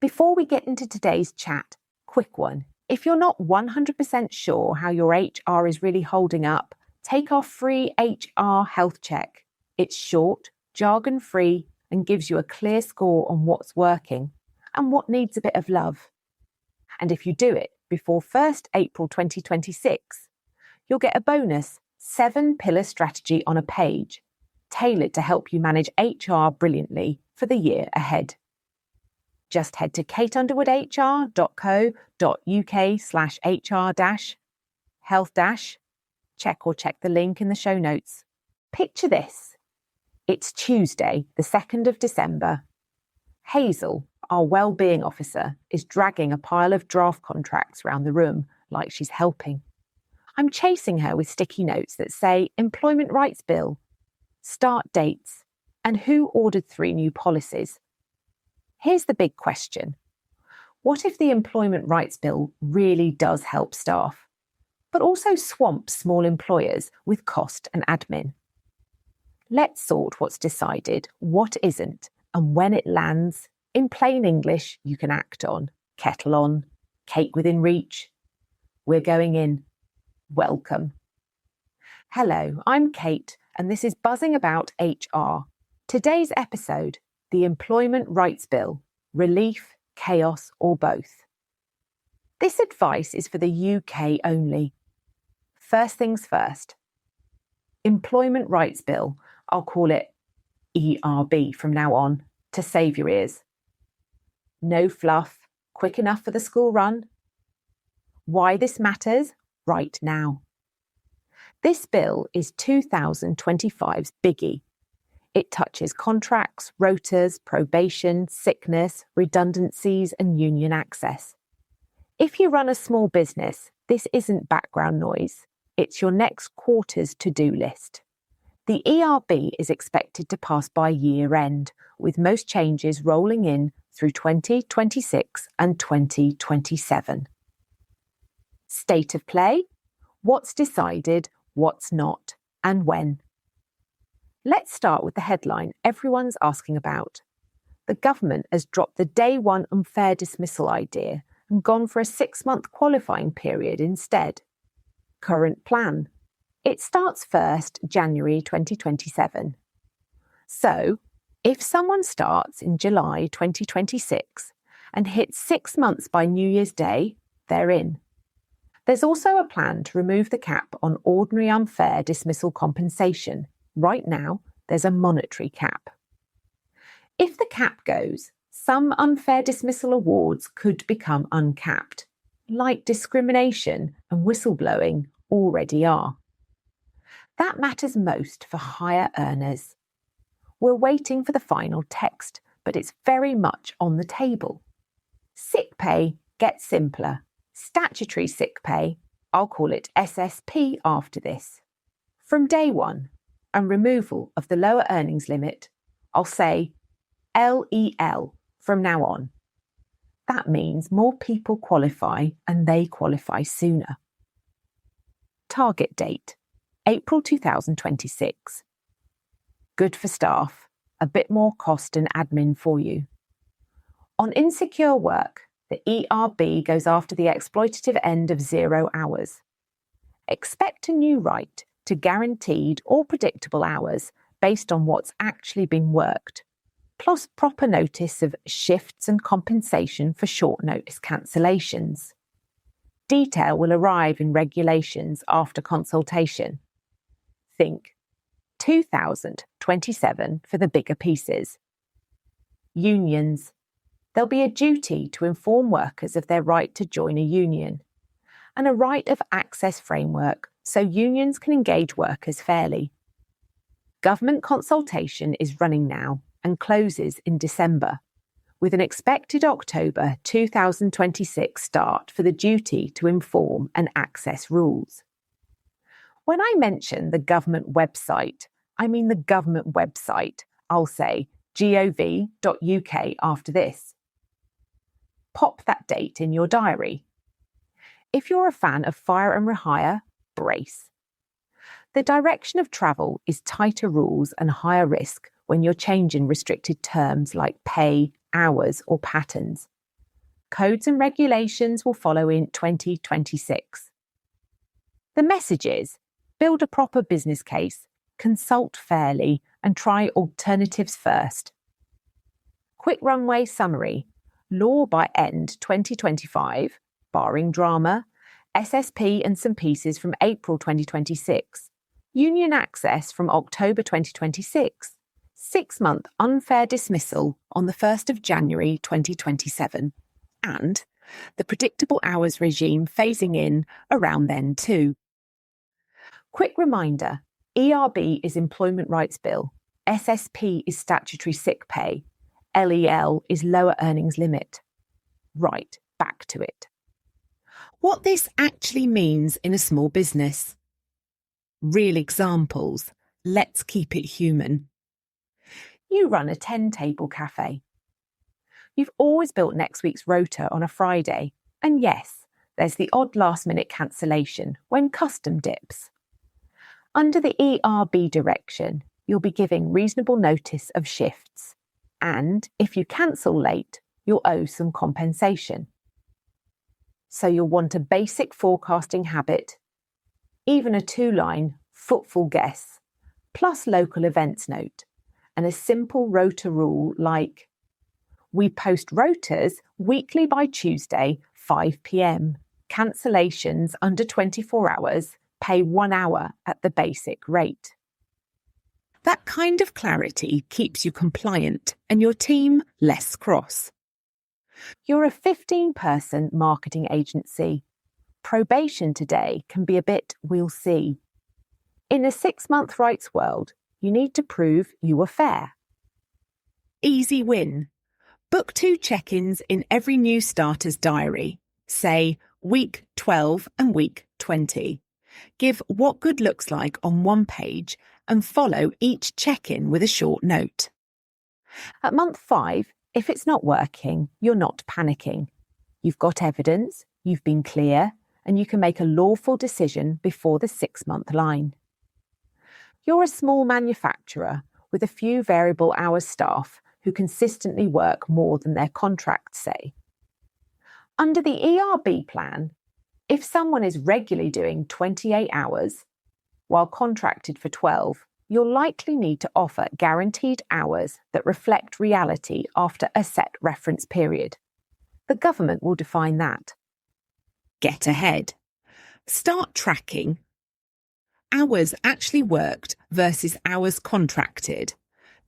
Before we get into today's chat, quick one. If you're not 100% sure how your HR is really holding up, take our free HR health check. It's short, jargon-free, and gives you a clear score on what's working and what needs a bit of love. And if you do it before 1st April 2026, you'll get a bonus 7-pillar strategy on a page, tailored to help you manage HR brilliantly for the year ahead. Just head to kateunderwoodhr.co.uk/HR-health-check or check the link in the show notes. Picture this. It's Tuesday, the 2nd of December. Hazel, our wellbeing officer, is dragging a pile of draft contracts around the room like she's helping. I'm chasing her with sticky notes that say Employment Rights Bill, start dates, and who ordered 3 new policies. Here's the big question. What if the Employment Rights Bill really does help staff, but also swamps small employers with cost and admin? Let's sort what's decided, what isn't, and when it lands, in plain English, you can act on. Kettle on, cake within reach. We're going in. Welcome. Hello, I'm Kate, and this is Buzzing About HR. Today's episode, the Employment Rights Bill, relief, chaos, or both. This advice is for the UK only. First things first. Employment Rights Bill, I'll call it ERB from now on, to save your ears. No fluff, quick enough for the school run. Why this matters? Right now. This bill is 2025's biggie. It touches contracts, rotas, probation, sickness, redundancies, and union access. If you run a small business, this isn't background noise. It's your next quarter's to-do list. The ERB is expected to pass by year end, with most changes rolling in through 2026 and 2027. State of play, what's decided, what's not, and when. Let's start with the headline everyone's asking about. The government has dropped the day one unfair dismissal idea and gone for a 6-month qualifying period instead. Current plan. It starts 1st January 2027. So, if someone starts in July 2026 and hits 6 months by New Year's Day, they're in. There's also a plan to remove the cap on ordinary unfair dismissal compensation. Right now, there's a monetary cap. If the cap goes, some unfair dismissal awards could become uncapped, like discrimination and whistleblowing already are. That matters most for higher earners. We're waiting for the final text, but it's very much on the table. Sick pay gets simpler. Statutory sick pay, I'll call it SSP after this. From day one, and removal of the lower earnings limit, I'll say LEL from now on. That means more people qualify and they qualify sooner. Target date, April 2026. Good for staff, a bit more cost and admin for you. On insecure work, the ERB goes after the exploitative end of 0 hours. Expect a new right to guaranteed or predictable hours based on what's actually been worked, plus proper notice of shifts and compensation for short notice cancellations. Detail will arrive in regulations after consultation. Think 2027 for the bigger pieces. Unions. There'll be a duty to inform workers of their right to join a union, and a right of access framework so unions can engage workers fairly. Government consultation is running now and closes in December, with an expected October 2026 start for the duty to inform and access rules. When I mention the government website, I mean the government website. I'll say gov.uk after this. Pop that date in your diary. If you're a fan of fire and rehire, brace. The direction of travel is tighter rules and higher risk when you're changing restricted terms like pay, hours, or patterns. Codes and regulations will follow in 2026. The message is, build a proper business case, consult fairly, and try alternatives first. Quick runway summary. Law by end 2025, barring drama. SSP and some pieces from April 2026. Union access from October 2026. 6-month unfair dismissal on the 1st of January 2027. And the predictable hours regime phasing in around then too. Quick reminder, ERB is Employment Rights Bill, SSP is Statutory Sick Pay, LEL is Lower Earnings Limit. Right, back to it. What this actually means in a small business. Real examples. Let's keep it human. You run a 10-table cafe. You've always built next week's rota on a Friday, and yes, there's the odd last-minute cancellation when custom dips. Under the ERB direction, you'll be giving reasonable notice of shifts, and if you cancel late, you'll owe some compensation. So you'll want a basic forecasting habit, even a 2-line footfall guess, plus local events note, and a simple rota rule like, we post rotas weekly by Tuesday, 5 p.m. Cancellations under 24 hours, pay 1 hour at the basic rate. That kind of clarity keeps you compliant and your team less cross. You're a 15-person marketing agency. Probation today can be a bit we'll see. In a 6-month rights world, you need to prove you were fair. Easy win. Book 2 check-ins in every new starter's diary. Say week 12 and week 20. Give what good looks like on one page and follow each check-in with a short note. At month 5, if it's not working, you're not panicking. You've got evidence, you've been clear, and you can make a lawful decision before the 6-month line. You're a small manufacturer with a few variable hours staff who consistently work more than their contracts say. Under the ERB plan, if someone is regularly doing 28 hours, while contracted for 12, you'll likely need to offer guaranteed hours that reflect reality after a set reference period. The government will define that. Get ahead. Start tracking hours actually worked versus hours contracted.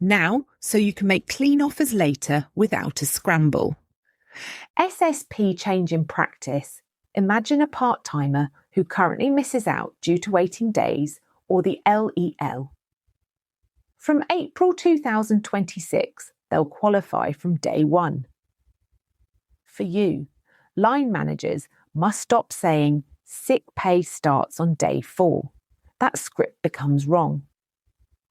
Now, so you can make clean offers later without a scramble. SSP change in practice. Imagine a part-timer who currently misses out due to waiting days or the LEL. From April 2026, they'll qualify from day 1. For you, line managers must stop saying sick pay starts on day 4. That script becomes wrong.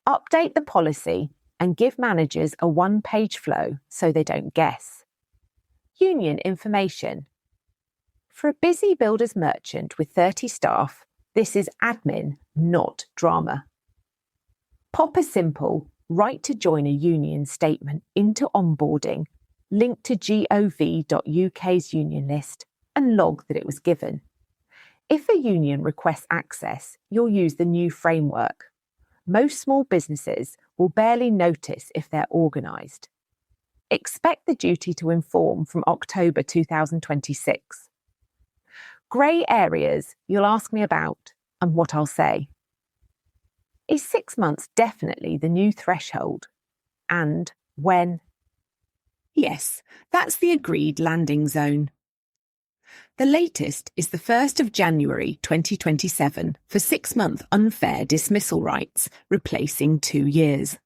Update the policy and give managers a 1-page flow so they don't guess. Union information. For a busy builder's merchant with 30 staff, this is admin, not drama. Pop a simple right to join a union statement into onboarding, link to gov.uk's union list, and log that it was given. If a union requests access, you'll use the new framework. Most small businesses will barely notice if they're organised. Expect the duty to inform from October 2026. Grey areas you'll ask me about and what I'll say. Is 6 months definitely the new threshold? And when? Yes, that's the agreed landing zone. The latest is the 1st of January 2027 for 6-month unfair dismissal rights, replacing 2 years.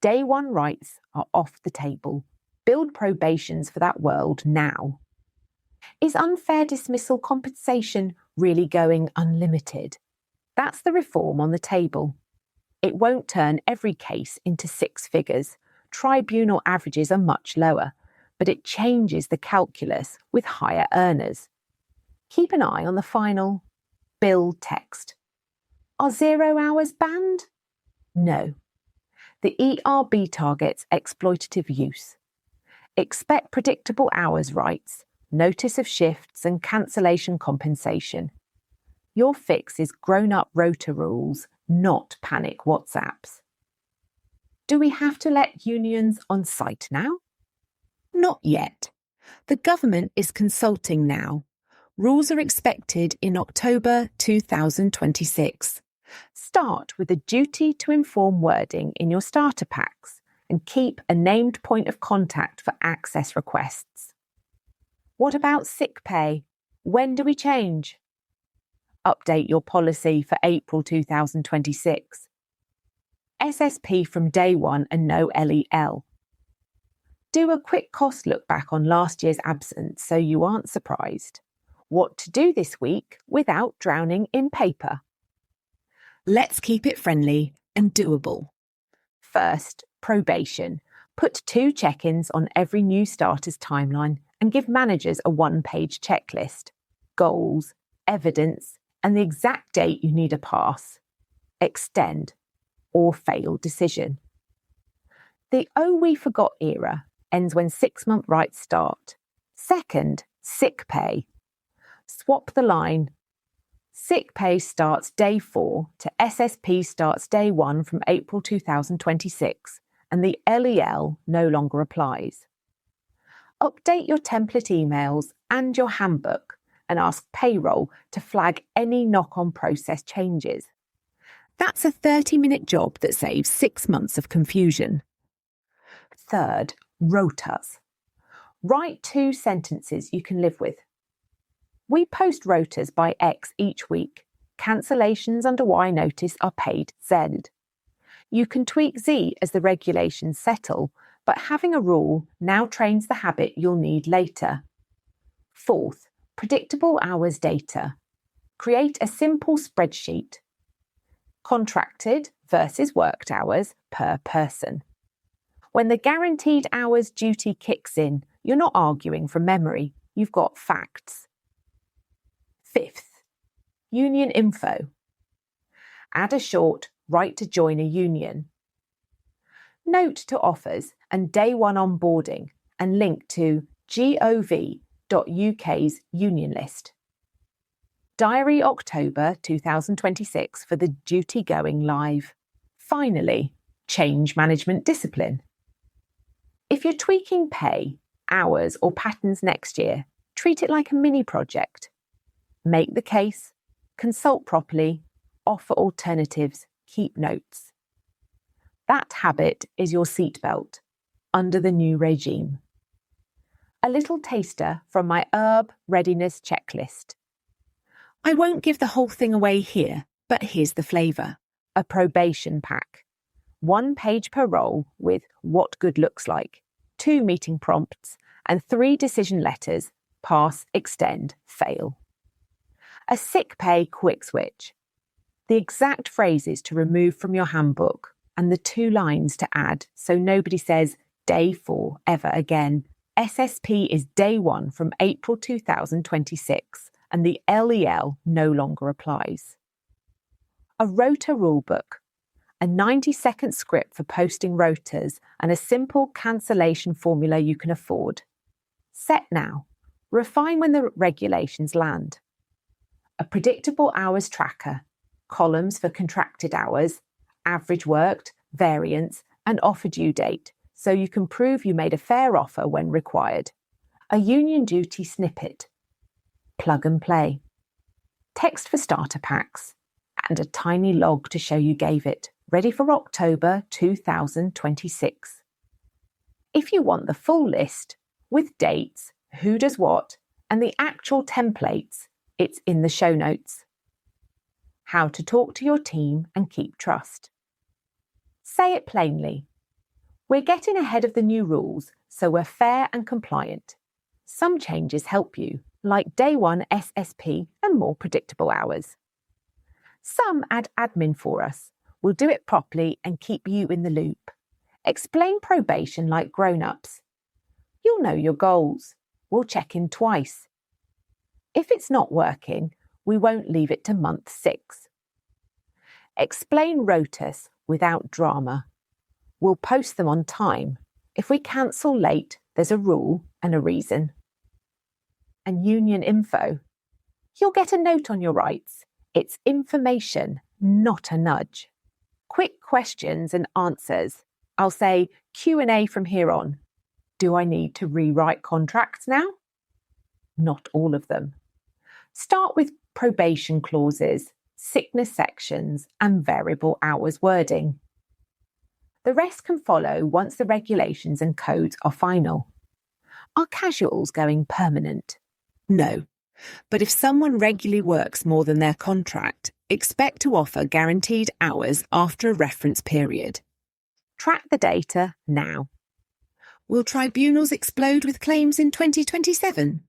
Day 1 rights are off the table. Build probations for that world now. Is unfair dismissal compensation really going unlimited? That's the reform on the table. It won't turn every case into 6 figures. Tribunal averages are much lower, but it changes the calculus with higher earners. Keep an eye on the final bill text. Are 0 hours banned? No. The ERB targets exploitative use. Expect predictable hours rights, notice of shifts and cancellation compensation. Your fix is grown-up rota rules, not panic WhatsApps. Do we have to let unions on site now? Not yet. The government is consulting now. Rules are expected in October 2026. Start with a duty to inform wording in your starter packs and keep a named point of contact for access requests. What about sick pay? When do we change? Update your policy for April 2026. SSP from day one and no LEL. Do a quick cost look back on last year's absence so you aren't surprised. What to do this week without drowning in paper. Let's keep it friendly and doable. First, probation. Put 2 check-ins on every new starter's timeline and give managers a 1-page checklist. Goals, evidence, and the exact date you need a pass. Extend or fail decision. The "oh, we forgot" era ends when 6-month rights start. Second, sick pay. Swap the line. Sick pay starts day 4 to SSP starts day 1 from April 2026, and the LEL no longer applies. Update your template emails and your handbook and ask payroll to flag any knock-on process changes. That's a 30-minute job that saves 6 months of confusion. Third, rotas. Write 2 sentences you can live with. We post rotas by X each week. Cancellations under Y notice are paid Z. You can tweak Z as the regulations settle, but having a rule now trains the habit you'll need later. Fourth, predictable hours data. Create a simple spreadsheet. Contracted versus worked hours per person. When the guaranteed hours duty kicks in, you're not arguing from memory, you've got facts. Fifth, union info. Add a short right to join a union. Note to offers and day 1 onboarding and link to gov.uk's union list. Diary October 2026 for the duty going live. Finally, change management discipline. If you're tweaking pay, hours or patterns next year, treat it like a mini project. Make the case, consult properly, offer alternatives, keep notes. That habit is your seatbelt under the new regime. A little taster from my herb readiness checklist. I won't give the whole thing away here, but here's the flavour. A probation pack. 1 page per role with what good looks like, 2 meeting prompts, and 3 decision letters, pass, extend, fail. A sick pay quick switch. The exact phrases to remove from your handbook and the 2 lines to add so nobody says day 4 ever again. SSP is day 1 from April 2026 and the LEL no longer applies. A rota rulebook. A 90-second script for posting rotas and a simple cancellation formula you can afford. Set now. Refine when the regulations land. A predictable hours tracker, columns for contracted hours, average worked, variance, and offer due date, so you can prove you made a fair offer when required. A union duty snippet. Plug and play. Text for starter packs, and a tiny log to show you gave it, ready for October 2026. If you want the full list, with dates, who does what, and the actual templates, it's in the show notes. How to talk to your team and keep trust. Say it plainly. We're getting ahead of the new rules, so we're fair and compliant. Some changes help you, like day 1 SSP and more predictable hours. Some add admin for us. We'll do it properly and keep you in the loop. Explain probation like grown-ups. You'll know your goals. We'll check in twice. If it's not working, we won't leave it to month 6. Explain rotas without drama. We'll post them on time. If we cancel late, There's a rule and a reason. And union info. You'll get a note on your rights. It's information, not a nudge. Quick questions and answers. I'll say Q&A from here on. Do I need to rewrite contracts now? Not all of them. Start with probation clauses, sickness sections, and variable hours wording. The rest can follow once the regulations and codes are final. Are casuals going permanent? No. But if someone regularly works more than their contract, expect to offer guaranteed hours after a reference period. Track the data now. Will tribunals explode with claims in 2027?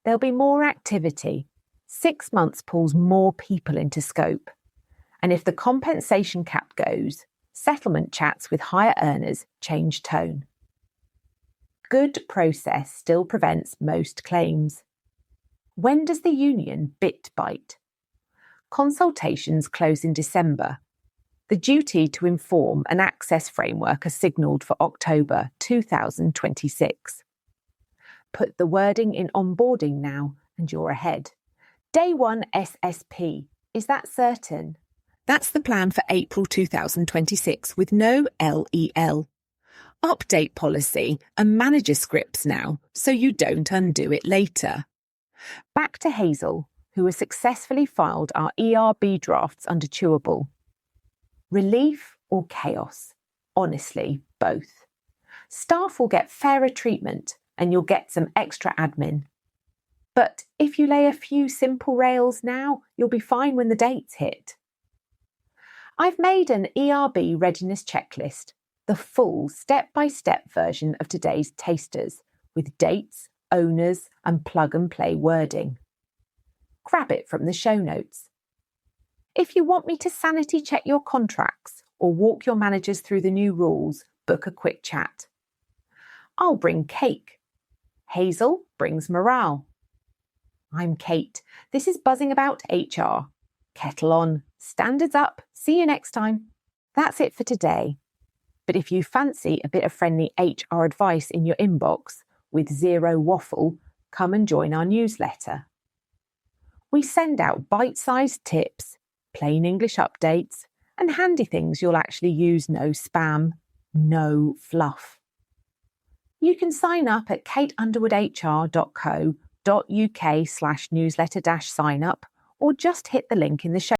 There'll be more activity. 6 months pulls more people into scope. And if the compensation cap goes, settlement chats with higher earners change tone. Good process still prevents most claims. When does the union bit bite? Consultations close in December. The duty to inform and access framework are signalled for October 2026. Put the wording in onboarding now and you're ahead. Day 1 SSP. Is that certain? That's the plan for April 2026 with no LEL. Update policy and manager scripts now so you don't undo it later. Back to Hazel, who has successfully filed our ERB drafts under chewable. Relief or chaos? Honestly, both. Staff will get fairer treatment and you'll get some extra admin. But if you lay a few simple rails now, you'll be fine when the dates hit. I've made an ERB readiness checklist, the full step-by-step version of today's tasters, with dates, owners and plug-and-play wording. Grab it from the show notes. If you want me to sanity check your contracts or walk your managers through the new rules, book a quick chat. I'll bring cake. Hazel brings morale. I'm Kate. This is Buzzing About HR. Kettle on, standards up, see you next time. That's it for today. But if you fancy a bit of friendly HR advice in your inbox with zero waffle, come and join our newsletter. We send out bite-sized tips, plain English updates, and handy things you'll actually use. No spam, no fluff. You can sign up at kateunderwoodhr.co.uk/newsletter-sign up or just hit the link in the show